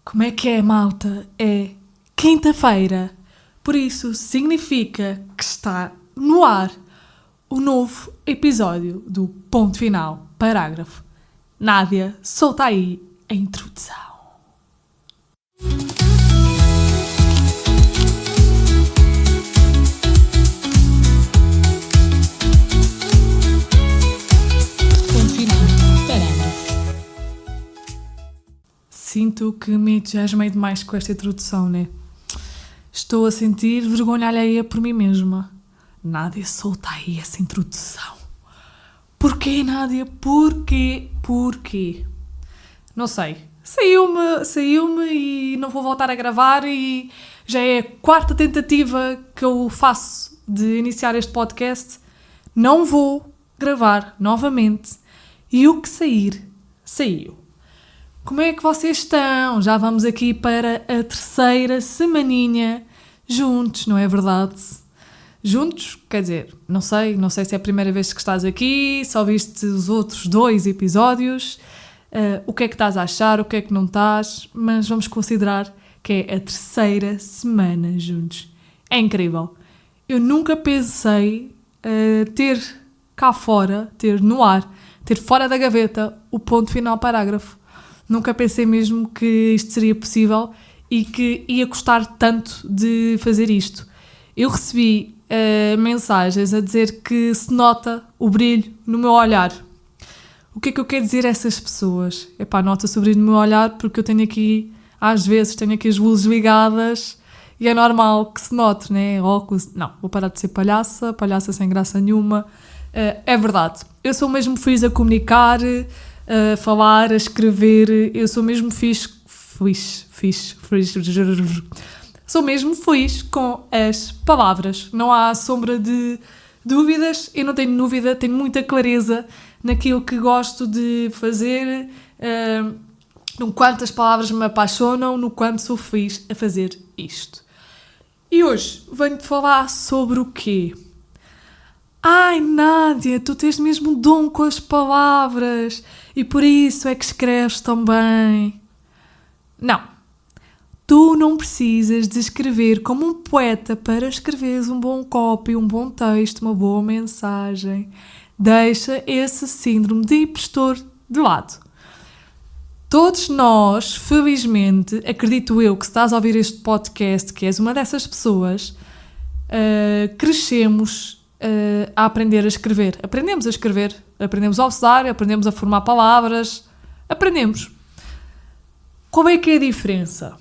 Como é que é, malta? É quinta-feira. Por isso significa que está no ar o novo episódio do Ponto Final, Parágrafo. Nádia, solta aí a introdução. Ponto Final, Parágrafo. Sinto que me entusiasmei demais com esta introdução, né? Estou a sentir vergonha alheia por mim mesma. Nádia, solta aí essa introdução. Porquê, Nádia? Porquê? Não sei. Saiu-me e não vou voltar a gravar e já é a quarta tentativa que eu faço de iniciar este podcast. Não vou gravar novamente e o que sair, saiu. Como é que vocês estão? Já vamos aqui para a terceira semaninha juntos, não é verdade? Juntos, quer dizer, não sei se é a primeira vez que estás aqui, só viste os outros 2 episódios, o que é que estás a achar, o que é que não estás, mas vamos considerar que é a terceira semana juntos. É incrível. Eu nunca pensei ter cá fora, ter no ar, ter fora da gaveta o ponto final parágrafo. Nunca pensei mesmo que isto seria possível e que ia gostar tanto de fazer isto. Eu recebi mensagens a dizer que se nota o brilho no meu olhar. O que é que eu quero dizer a essas pessoas? Nota-se o brilho no meu olhar porque eu tenho aqui, às vezes, as luzes ligadas e é normal que se note, né? Óculos. Não, vou parar de ser palhaça sem graça nenhuma. É verdade. Eu sou mesmo fixe a comunicar, a falar, a escrever. Eu sou mesmo fixe. Sou mesmo feliz com as palavras. Não há sombra de dúvidas. Eu não tenho dúvida, tenho muita clareza naquilo que gosto de fazer, no quanto as palavras me apaixonam, no quanto sou feliz a fazer isto. E hoje venho-te falar sobre o quê? Ai, Nádia, tu tens mesmo dom com as palavras e por isso é que escreves tão bem. Não. Tu não precisas de escrever como um poeta para escreveres um bom copy, um bom texto, uma boa mensagem. Deixa esse síndrome de impostor de lado. Todos nós, felizmente, acredito eu que se estás a ouvir este podcast, que és uma dessas pessoas, crescemos a aprender a escrever. Aprendemos a escrever, aprendemos a usar, aprendemos a formar palavras, aprendemos. Qual é que é a diferença?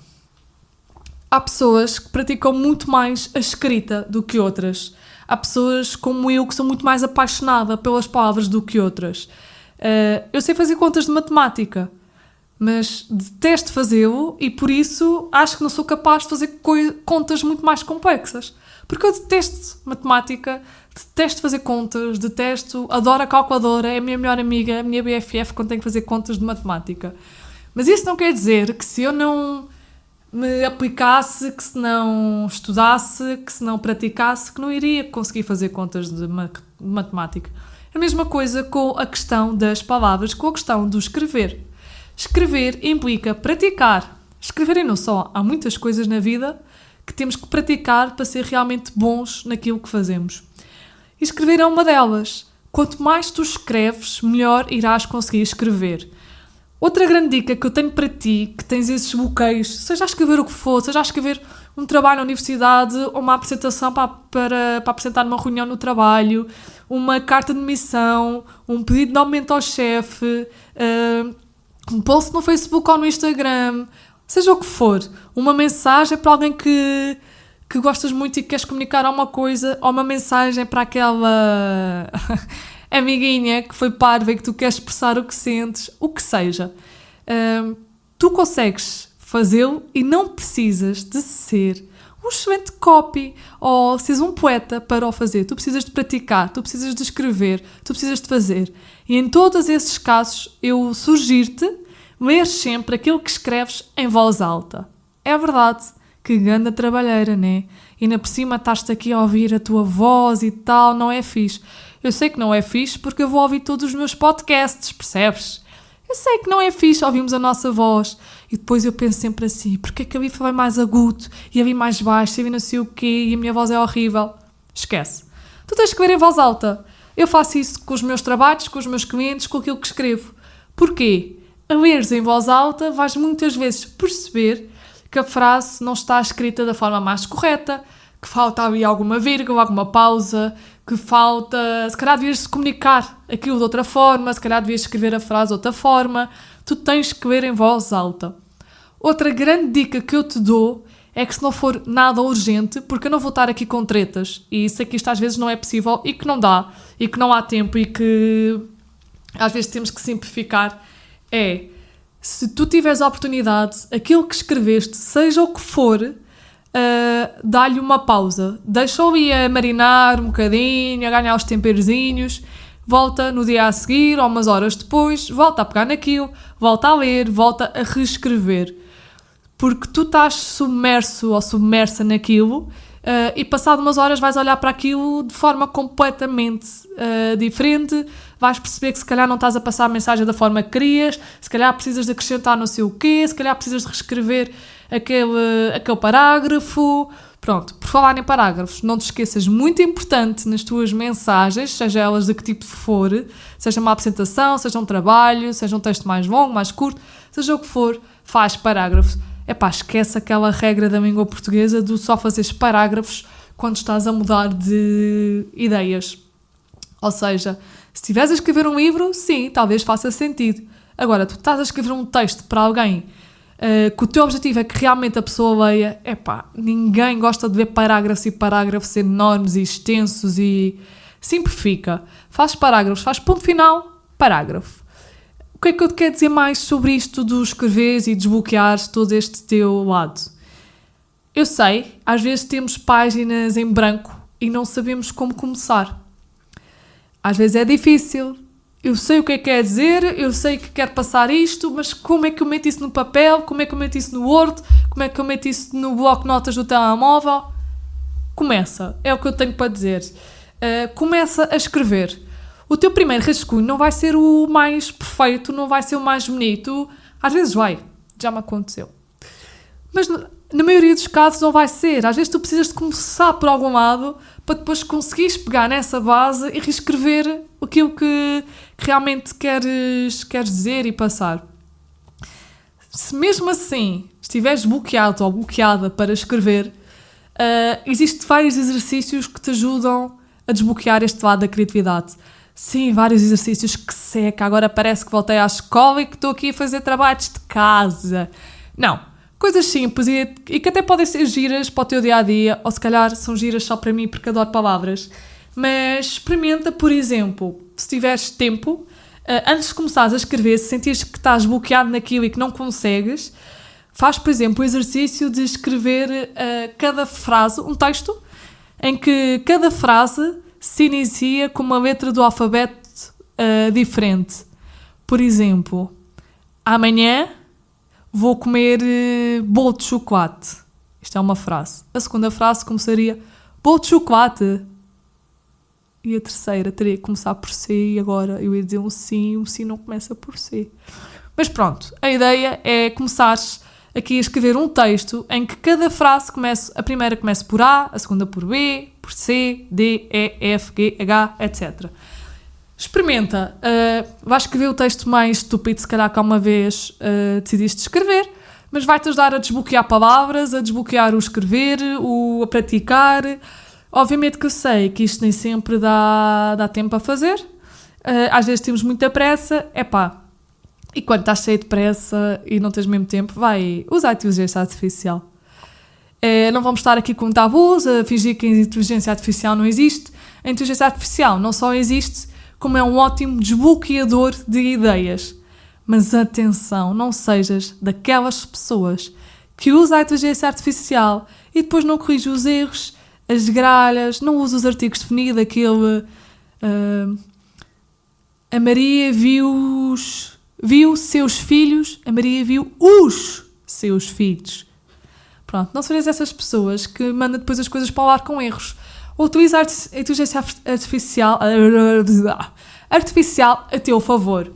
Há pessoas que praticam muito mais a escrita do que outras. Há pessoas como eu que são muito mais apaixonada pelas palavras do que outras. Eu sei fazer contas de matemática, mas detesto fazê-lo e por isso acho que não sou capaz de fazer contas muito mais complexas. Porque eu detesto matemática, detesto fazer contas, adoro a calculadora, é a minha melhor amiga, a minha BFF quando tenho que fazer contas de matemática. Mas isso não quer dizer que se eu não me aplicasse, que se não estudasse, que se não praticasse, que não iria conseguir fazer contas de matemática. A mesma coisa com a questão das palavras, com a questão do escrever. Escrever implica praticar. Escrever e não só. Há muitas coisas na vida que temos que praticar para ser realmente bons naquilo que fazemos. E escrever é uma delas. Quanto mais tu escreves, melhor irás conseguir escrever. Outra grande dica que eu tenho para ti, que tens esses bloqueios, seja a escrever o que for, seja a escrever um trabalho na universidade, ou uma apresentação para apresentar numa reunião no trabalho, uma carta de demissão, um pedido de aumento ao chefe, um post no Facebook ou no Instagram, seja o que for, uma mensagem para alguém que gostas muito e que queres comunicar alguma coisa, ou uma mensagem para aquela amiguinha que foi parva e que tu queres expressar o que sentes, o que seja. Tu consegues fazê-lo e não precisas de ser um excelente copy ou seres um poeta para o fazer. Tu precisas de praticar, tu precisas de escrever, tu precisas de fazer. E em todos esses casos, eu sugiro-te ler sempre aquilo que escreves em voz alta. É verdade, que ganda trabalheira, né? E ainda por cima estás-te aqui a ouvir a tua voz e tal, não é fixe. Eu sei que não é fixe porque eu vou ouvir todos os meus podcasts, percebes? Eu sei que não é fixe ouvirmos a nossa voz. E depois eu penso sempre assim, porque é que a Bifa vai mais agudo e a Bi mais baixo e a Bi não sei o quê e a minha voz é horrível? Esquece. Tu tens que ver em voz alta. Eu faço isso com os meus trabalhos, com os meus clientes, com aquilo que escrevo. Porquê? A leres em voz alta vais muitas vezes perceber que a frase não está escrita da forma mais correta, que falta ali alguma vírgula, alguma pausa, que falta... Se calhar devias comunicar aquilo de outra forma, se calhar devias escrever a frase de outra forma. Tu tens que ler em voz alta. Outra grande dica que eu te dou é que se não for nada urgente, porque eu não vou estar aqui com tretas, e sei que isto às vezes não é possível, e que não dá, e que não há tempo, e que às vezes temos que simplificar, se tu tiveres a oportunidade, aquilo que escreveste, seja o que for, dá-lhe uma pausa. Deixa-o ir a marinar um bocadinho, a ganhar os temperozinhos, volta no dia a seguir, ou umas horas depois, volta a pegar naquilo, volta a ler, volta a reescrever. Porque tu estás submerso ou submersa naquilo e passado umas horas vais olhar para aquilo de forma completamente diferente, vais perceber que se calhar não estás a passar a mensagem da forma que querias, se calhar precisas de acrescentar não sei o quê, se calhar precisas de reescrever aquele parágrafo. Pronto, por falar em parágrafos, não te esqueças, muito importante nas tuas mensagens, seja elas de que tipo for, seja uma apresentação, seja um trabalho, seja um texto mais longo, mais curto, seja o que for, faz parágrafos. Esquece aquela regra da língua portuguesa do só fazeres parágrafos quando estás a mudar de ideias. Ou seja, se estiveres a escrever um livro, sim, talvez faça sentido. Agora, tu estás a escrever um texto para alguém que o teu objetivo é que realmente a pessoa leia, ninguém gosta de ver parágrafos e parágrafos enormes e extensos e simplifica. Faz parágrafos, faz ponto final, parágrafo. O que é que eu te quero dizer mais sobre isto do escreveres e desbloqueares todo este teu lado? Eu sei, às vezes temos páginas em branco e não sabemos como começar. Às vezes é difícil. Eu sei o que é que quer dizer, eu sei que quero passar isto, mas como é que eu meto isso no papel? Como é que eu meto isso no Word? Como é que eu meto isso no bloco de notas do telemóvel? Começa, é o que eu tenho para dizer. Começa a escrever. O teu primeiro rascunho não vai ser o mais perfeito, não vai ser o mais bonito. Às vezes vai, já me aconteceu. Mas na maioria dos casos não vai ser. Às vezes tu precisas de começar por algum lado para depois conseguires pegar nessa base e reescrever aquilo que realmente queres dizer e passar. Se mesmo assim estiveres bloqueado ou bloqueada para escrever, existem vários exercícios que te ajudam a desbloquear este lado da criatividade. Sim, vários exercícios que seca. Agora parece que voltei à escola e que estou aqui a fazer trabalhos de casa. Não. Coisas simples e que até podem ser giras para o teu dia-a-dia, ou se calhar são giras só para mim porque adoro palavras. Mas experimenta, por exemplo, se tiveres tempo, antes de começares a escrever, se sentires que estás bloqueado naquilo e que não consegues, faz, por exemplo, o exercício de escrever cada frase, um texto, em que cada frase se inicia com uma letra do alfabeto diferente. Por exemplo, amanhã vou comer bolo de chocolate. Isto é uma frase. A segunda frase começaria bolo de chocolate. E a terceira teria que começar por C e agora eu ia dizer um sim não começa por C. Mas pronto, a ideia é começares aqui a escrever um texto em que cada frase a primeira comece por A, a segunda por B, por C, D, E, F, G, H, etc. Experimenta. Vais escrever o texto mais estúpido, se calhar que uma vez decidiste escrever, mas vai-te ajudar a desbloquear palavras, a desbloquear o escrever, a praticar. Obviamente que eu sei que isto nem sempre dá tempo a fazer. Às vezes temos muita pressa. E quando estás cheio de pressa e não tens mesmo tempo, vai usar a inteligência artificial. Não vamos estar aqui com tabus, a fingir que a inteligência artificial não existe. A inteligência artificial não só existe, como é um ótimo desbloqueador de ideias. Mas atenção, não sejas daquelas pessoas que usa a inteligência artificial e depois não corrige os erros, as gralhas, não usa os artigos definidos, aquele... a Maria viu seus filhos, a Maria viu os seus filhos. Pronto, não sejas essas pessoas que mandam depois as coisas para o ar com erros. Utiliza a inteligência artificial a teu favor.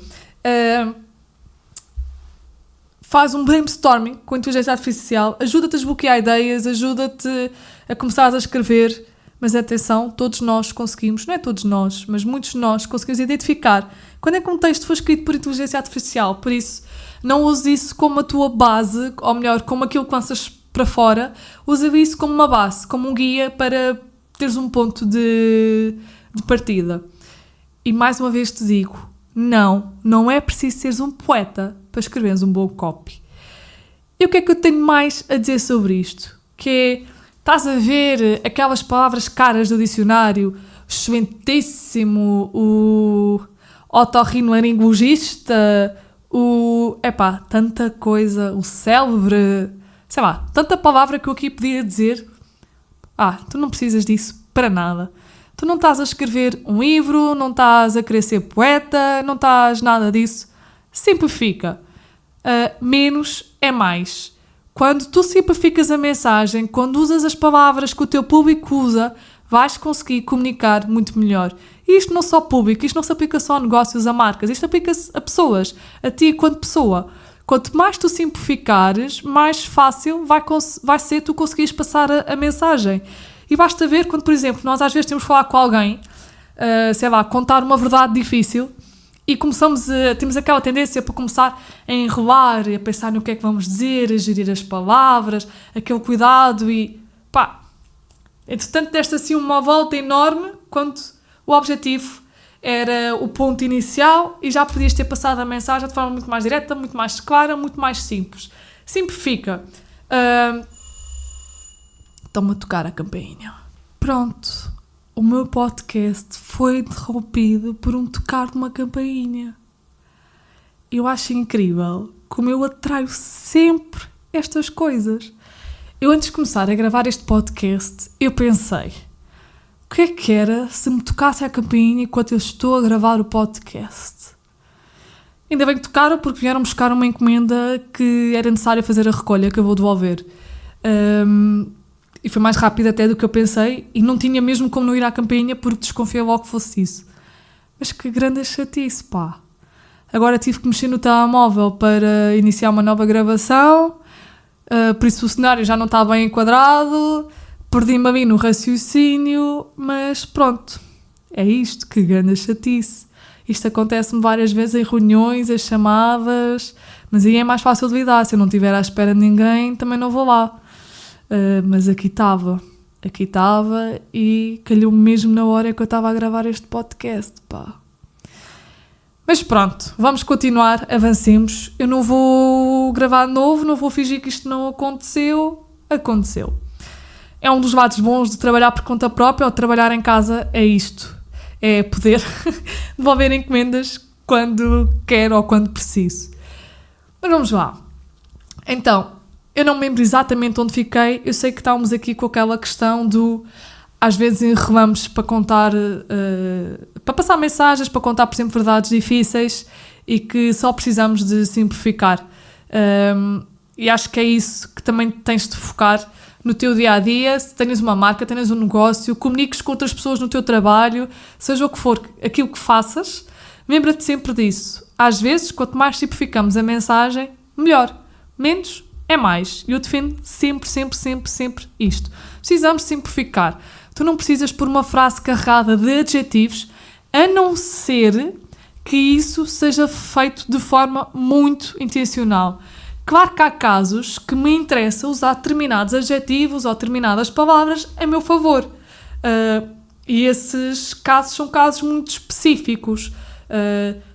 faz um brainstorming com a inteligência artificial, ajuda-te a desbloquear ideias, ajuda-te a começar a escrever, mas atenção, todos nós conseguimos, não é todos nós, mas muitos de nós conseguimos identificar quando é que um texto foi escrito por inteligência artificial, por isso não uses isso como a tua base, ou melhor, como aquilo que lanças para fora, usa isso como uma base, como um guia para teres um ponto de partida. E mais uma vez te digo, não é preciso seres um poeta para escreveres um bom copy. E o que é que eu tenho mais a dizer sobre isto? Que é, estás a ver aquelas palavras caras do dicionário, excelentíssimo, o otorrinolaringologista, tanta coisa, o célebre, sei lá, tanta palavra que eu aqui podia dizer. Tu não precisas disso para nada. Tu não estás a escrever um livro, não estás a querer ser poeta, não estás nada disso. Simplifica. Menos é mais. Quando tu simplificas a mensagem, quando usas as palavras que o teu público usa, vais conseguir comunicar muito melhor. E isto não só público, isto não se aplica só a negócios, a marcas, isto aplica-se a pessoas, a ti enquanto pessoa. Quanto mais tu simplificares, mais fácil vai ser tu conseguires passar a mensagem. E basta ver quando, por exemplo, nós às vezes temos de falar com alguém, contar uma verdade difícil e temos aquela tendência para começar a enrolar e a pensar no que é que vamos dizer, a gerir as palavras, aquele cuidado e entretanto deste assim uma volta enorme quando o objetivo era o ponto inicial e já podias ter passado a mensagem de forma muito mais direta, muito mais clara, muito mais simples. Simplifica. Estão-me a tocar a campainha. Pronto. O meu podcast foi interrompido por um tocar de uma campainha. Eu acho incrível como eu atraio sempre estas coisas. Eu antes de começar a gravar este podcast, eu pensei, o que é que era se me tocasse a campainha enquanto eu estou a gravar o podcast? Ainda bem que tocaram porque vieram buscar uma encomenda que era necessário fazer a recolha, que eu vou devolver. E foi mais rápido até do que eu pensei e não tinha mesmo como não ir à campainha porque desconfiei logo que fosse isso. Mas que grande chatice, pá. Agora tive que mexer no telemóvel para iniciar uma nova gravação, por isso o cenário já não está bem enquadrado, perdi-me ali no raciocínio, mas pronto, é isto, que grande chatice. Isto acontece-me várias vezes em reuniões, as chamadas, mas aí é mais fácil de lidar, se eu não estiver à espera de ninguém também não vou lá. Mas aqui estava e calhou-me mesmo na hora que eu estava a gravar este podcast, pá. Mas pronto, vamos continuar, avancemos. Eu não vou gravar de novo, não vou fingir que isto não aconteceu. Aconteceu. É um dos lados bons de trabalhar por conta própria ou de trabalhar em casa, é isto. É poder devolver encomendas quando quero ou quando preciso. Mas vamos lá. Então, eu não me lembro exatamente onde fiquei. Eu sei que estávamos aqui com aquela questão do... Às vezes enrolamos para contar... para passar mensagens, para contar, por exemplo, verdades difíceis e que só precisamos de simplificar. E acho que é isso que também tens de focar no teu dia-a-dia. Se tens uma marca, tens um negócio, comuniques com outras pessoas no teu trabalho, seja o que for, aquilo que faças, lembra-te sempre disso. Às vezes, quanto mais simplificamos a mensagem, melhor. Menos é mais. E eu defendo sempre isto. Precisamos simplificar. Tu não precisas pôr uma frase carregada de adjetivos, a não ser que isso seja feito de forma muito intencional. Claro que há casos que me interessa usar determinados adjetivos ou determinadas palavras a meu favor. E esses casos são casos muito específicos.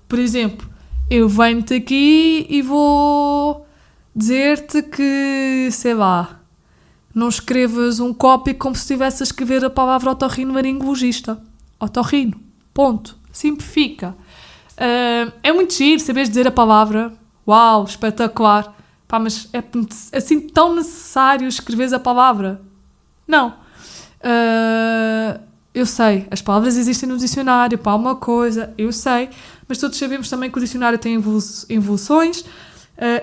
Por exemplo, eu venho-te aqui e vou dizer-te que, sei lá, não escrevas um copy como se estivesse a escrever a palavra otorrinolaringologista. Otorrino. Ponto. Simplifica. É muito giro saberes dizer a palavra. Uau, espetacular. Pá, mas é assim tão necessário escreveres a palavra? Não. Eu sei, as palavras existem no dicionário para alguma coisa, eu sei, mas todos sabemos também que o dicionário tem evoluções.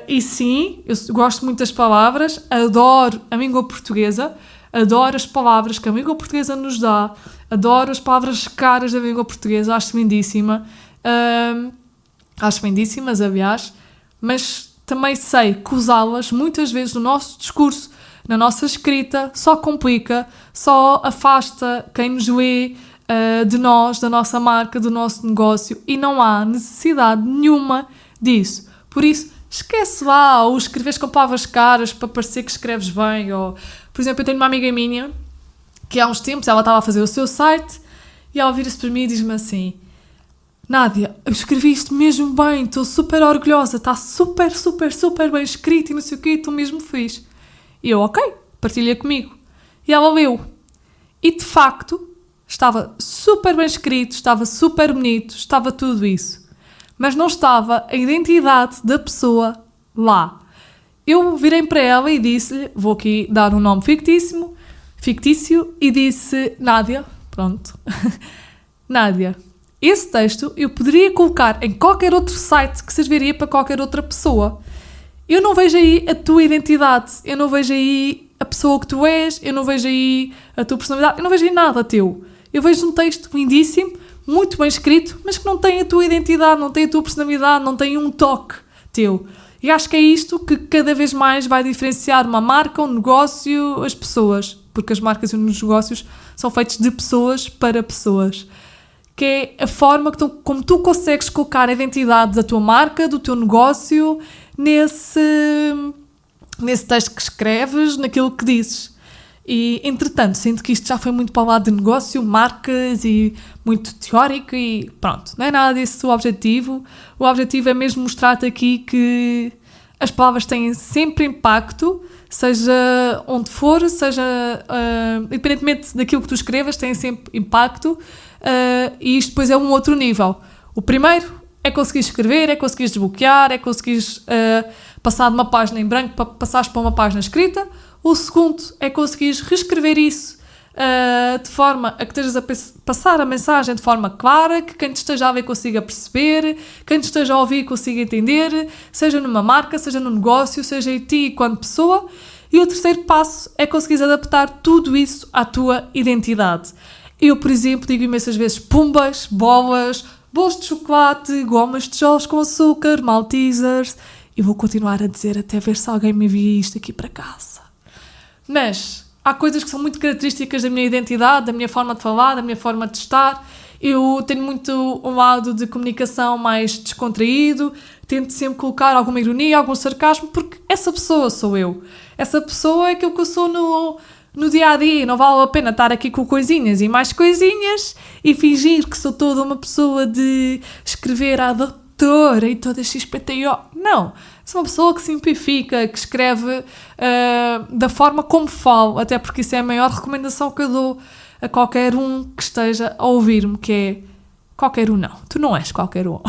E sim, eu gosto muito das palavras, adoro a língua portuguesa, adoro as palavras que a língua portuguesa nos dá, adoro as palavras caras da língua portuguesa, acho lindíssimas, aliás, mas também sei que usá-las muitas vezes no nosso discurso, na nossa escrita, só complica, só afasta quem nos vê de nós, da nossa marca, do nosso negócio, e não há necessidade nenhuma disso. Por isso, esquece lá, ou escreves com palavras caras para parecer que escreves bem, ou... Por exemplo, eu tenho uma amiga minha, que há uns tempos ela estava a fazer o seu site, e ela vira-se para mim e diz-me assim: Nádia, eu escrevi isto mesmo bem, estou super orgulhosa, está super, super, super bem escrito e não sei o quê, estou mesmo feliz. E eu, ok, partilha comigo. E ela leu. E de facto, estava super bem escrito, estava super bonito, estava tudo isso. Mas não estava a identidade da pessoa lá. Eu virei para ela e disse-lhe, vou aqui dar um nome fictício, e disse: Nádia, pronto, Nádia, esse texto eu poderia colocar em qualquer outro site que serviria para qualquer outra pessoa. Eu não vejo aí a tua identidade, eu não vejo aí a pessoa que tu és, eu não vejo aí a tua personalidade, eu não vejo aí nada teu. Eu vejo um texto lindíssimo, muito bem escrito, mas que não tem a tua identidade, não tem a tua personalidade, não tem um toque teu. E acho que é isto que cada vez mais vai diferenciar uma marca, um negócio, as pessoas. Porque as marcas e os negócios são feitos de pessoas para pessoas. Que é a forma como tu consegues colocar a identidade da tua marca, do teu negócio, nesse texto que escreves, naquilo que dizes. E, entretanto, sinto que isto já foi muito para o lado de negócio, marcas e muito teórico e pronto, não é nada desse o objetivo. O objetivo é mesmo mostrar-te aqui que as palavras têm sempre impacto, seja onde for, seja independentemente daquilo que tu escrevas, têm sempre impacto, e isto depois é um outro nível. O primeiro é conseguir escrever, é conseguir desbloquear, é conseguir passar de uma página em branco para passares para uma página escrita. O segundo é conseguires reescrever isso de forma a que estejas a passar a mensagem de forma clara, que quem te esteja a ver consiga perceber, quem te esteja a ouvir consiga entender, seja numa marca, seja num negócio, seja em ti enquanto pessoa. E o terceiro passo é conseguires adaptar tudo isso à tua identidade. Eu, por exemplo, digo imensas vezes pumbas, bolas, bolos de chocolate, gomas de tijolos com açúcar, maltesers, e vou continuar a dizer até ver se alguém me envia isto aqui para casa. Mas há coisas que são muito características da minha identidade, da minha forma de falar, da minha forma de estar. Eu tenho muito um lado de comunicação mais descontraído, tento sempre colocar alguma ironia, algum sarcasmo, porque essa pessoa sou eu. Essa pessoa é aquilo que eu sou no dia-a-dia. Não vale a pena estar aqui com coisinhas e mais coisinhas e fingir que sou toda uma pessoa de escrever à doutora e toda XPTO. Não. Sou uma pessoa que simplifica, que escreve da forma como falo, até porque isso é a maior recomendação que eu dou a qualquer um que esteja a ouvir-me, que é qualquer um não. Tu não és qualquer um.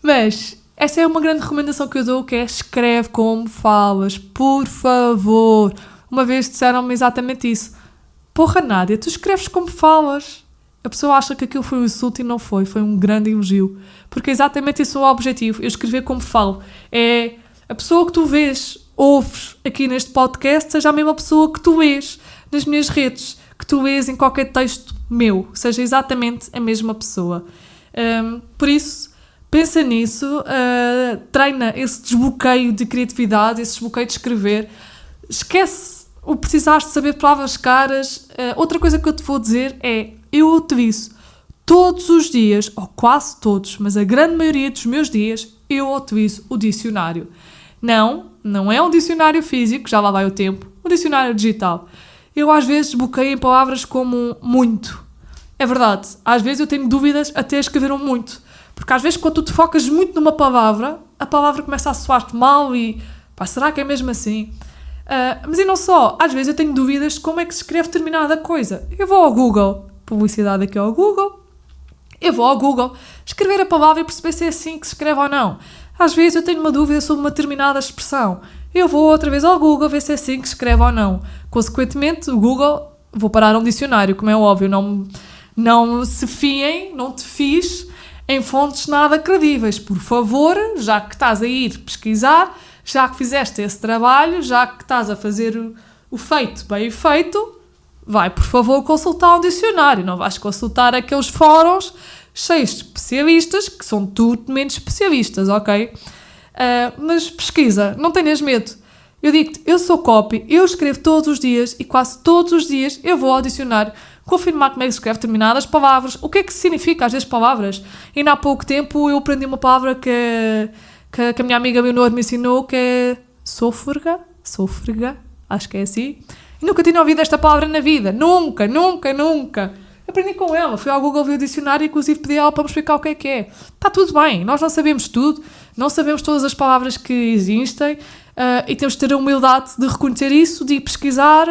Mas essa é uma grande recomendação que eu dou, que é escreve como falas, por favor. Uma vez disseram-me exatamente isso. Porra, Nádia, tu escreves como falas. A pessoa acha que aquilo foi um insulto e não foi. Foi um grande elogio. Porque é exatamente esse o objetivo. Eu escrever como falo. É a pessoa que tu vês, ouves aqui neste podcast, seja a mesma pessoa que tu vês nas minhas redes, que tu vês em qualquer texto meu. Seja exatamente a mesma pessoa. Por isso, pensa nisso. Treina esse desbloqueio de criatividade, esse desbloqueio de escrever. Esquece o precisares de saber palavras caras. Outra coisa que eu te vou dizer é: eu utilizo todos os dias, ou quase todos, mas a grande maioria dos meus dias, eu utilizo o dicionário. Não é um dicionário físico, já lá vai o tempo, um dicionário digital. Eu às vezes bloqueio em palavras como muito. É verdade, às vezes eu tenho dúvidas até escrever um muito. Porque às vezes quando tu te focas muito numa palavra, a palavra começa a soar-te mal e pá, será que é mesmo assim? Mas e não só, às vezes eu tenho dúvidas de como é que se escreve determinada coisa. Eu vou ao Google, publicidade aqui ao Google, eu vou ao Google escrever a palavra e perceber se é assim que se escreve ou não. Às vezes eu tenho uma dúvida sobre uma determinada expressão, eu vou outra vez ao Google ver se é assim que se escreve ou não. Consequentemente, o Google, vou parar um dicionário, como é óbvio, não se fiem, não te fies em fontes nada credíveis. Por favor, já que estás a ir pesquisar, já que fizeste esse trabalho, já que estás a fazer o feito bem feito, vai, por favor, consultar um dicionário. Não vais consultar aqueles fóruns cheios de especialistas, que são tudo menos especialistas, ok? Mas pesquisa, não tenhas medo. Eu digo-te, eu sou copy, eu escrevo todos os dias e quase todos os dias eu vou ao dicionário confirmar como é que se escreve determinadas palavras, o que é que significa às vezes palavras. Ainda há pouco tempo eu aprendi uma palavra que a minha amiga Leonor me ensinou, que é sôfrega, acho que é assim. E nunca tinha ouvido esta palavra na vida, nunca. Aprendi com ela, fui ao Google ver o dicionário e inclusive pedi a ela para me explicar o que é. Está tudo bem, nós não sabemos tudo, não sabemos todas as palavras que existem e temos de ter a humildade de reconhecer isso, de ir pesquisar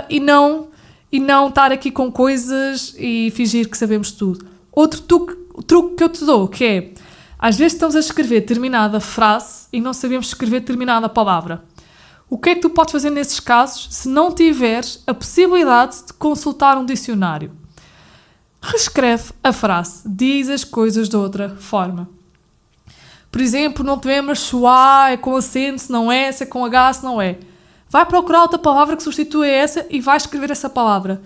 e não estar aqui com coisas e fingir que sabemos tudo. Outro truque que eu te dou, que é, às vezes estamos a escrever determinada frase e não sabemos escrever determinada palavra. O que é que tu podes fazer nesses casos se não tiveres a possibilidade de consultar um dicionário? Reescreve a frase, diz as coisas de outra forma. Por exemplo, não te lembras se o A é com acento, se não é, se é com H, se não é. Vai procurar outra palavra que substitua essa e vai escrever essa palavra.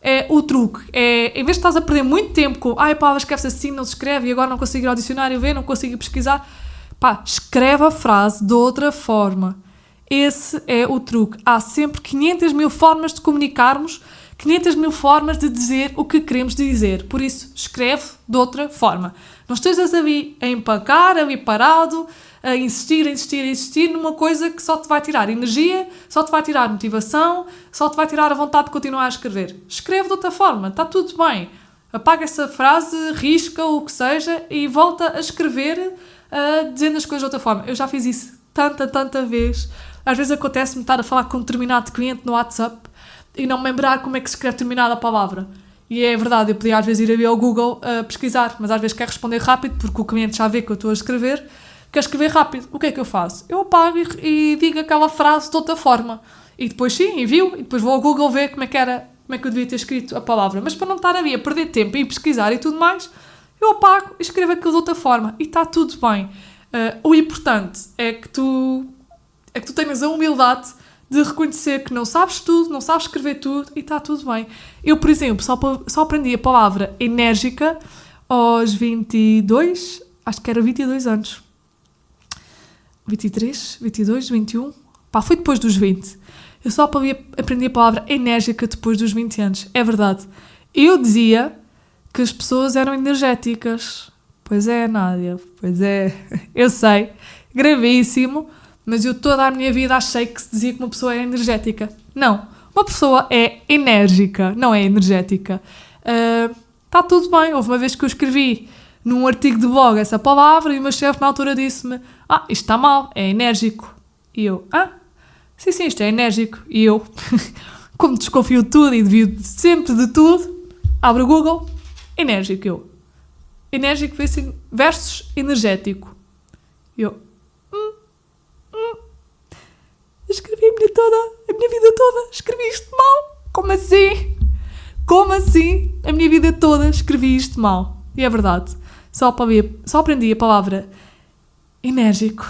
É o truque. Em vez de estás a perder muito tempo com a palavra escreve-se assim, não se escreve e agora não consigo ir ao dicionário ver, não consigo pesquisar. Escreve a frase de outra forma. Esse é o truque. Há sempre 500 mil formas de comunicarmos, 500 mil formas de dizer o que queremos dizer. Por isso, escreve de outra forma. Não estejas ali a empacar, ali parado, a insistir numa coisa que só te vai tirar energia, só te vai tirar motivação, só te vai tirar a vontade de continuar a escrever. Escreve de outra forma, está tudo bem. Apaga essa frase, risca o que seja e volta a escrever dizendo as coisas de outra forma. Eu já fiz isso tanta vez. Às vezes acontece-me estar a falar com um determinado cliente no WhatsApp e não me lembrar como é que se escreve determinada palavra. E é verdade, eu podia às vezes ir ali ao Google pesquisar, mas às vezes quero responder rápido porque o cliente já vê que eu estou a escrever, quer escrever rápido. O que é que eu faço? Eu apago e digo aquela frase de outra forma. E depois sim, envio, e depois vou ao Google ver como é que eu devia ter escrito a palavra. Mas para não estar ali a perder tempo e pesquisar e tudo mais, eu apago e escrevo aquilo de outra forma. E está tudo bem. O importante é que tu tenhas a humildade de reconhecer que não sabes tudo, não sabes escrever tudo e está tudo bem. Eu, por exemplo, só aprendi a palavra enérgica aos 22, acho que era 22 anos. 23, 22, 21, foi depois dos 20. Eu só aprendi a palavra enérgica depois dos 20 anos. É verdade. Eu dizia que as pessoas eram energéticas. Pois é, Nádia, pois é. Eu sei, gravíssimo, mas eu toda a minha vida achei que se dizia que uma pessoa era energética. Não, uma pessoa é enérgica, não é energética. Está tudo bem. Houve uma vez que eu escrevi num artigo de blog essa palavra e o meu chefe na altura disse-me: isto está mal, é enérgico. E eu: sim, isto é enérgico. E eu, como desconfio de tudo e devio sempre de tudo, abro o Google, enérgico. Enérgico versus energético. E eu: escrevi a minha vida toda, escrevi isto mal. Como assim? A minha vida toda escrevi isto mal. E é verdade. Só aprendi a palavra enérgico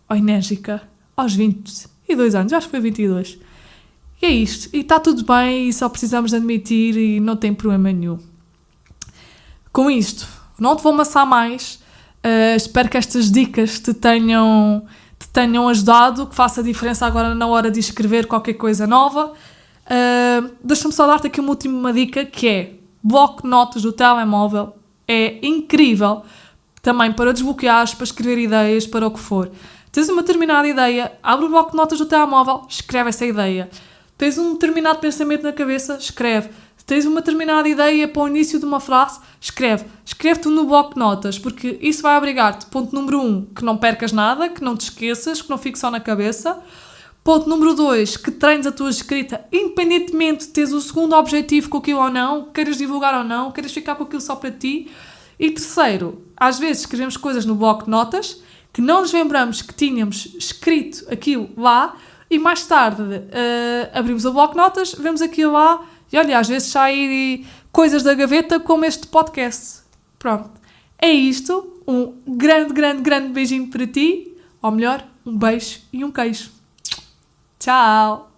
ou enérgica aos 22 anos. Acho que foi 22. E é isto. E está tudo bem e só precisamos de admitir e não tem problema nenhum. Com isto, não te vou amassar mais. Espero que estas dicas te tenham ajudado, que faça a diferença agora na hora de escrever qualquer coisa nova. Deixa-me só dar-te aqui uma última dica, que é bloco de notas do telemóvel. É incrível também para desbloqueares, para escrever ideias, para o que for. Tens uma determinada ideia, abre o bloco de notas do telemóvel, escreve essa ideia. Tens um determinado pensamento na cabeça, escreve. Tens uma determinada ideia para o início de uma frase, escreve. Escreve-te no bloco de notas, porque isso vai obrigar-te, ponto número 1, que não percas nada, que não te esqueças, que não fique só na cabeça. Ponto número 2, que treines a tua escrita, independentemente de teres o segundo objetivo com aquilo ou não, queiras divulgar ou não, queiras ficar com aquilo só para ti. E terceiro, às vezes escrevemos coisas no bloco de notas que não nos lembramos que tínhamos escrito aquilo lá e mais tarde abrimos o bloco de notas, vemos aquilo lá e olha, às vezes saem coisas da gaveta como este podcast. Pronto, é isto. Um grande beijinho para ti, ou melhor, um beijo e um queijo. Tchau!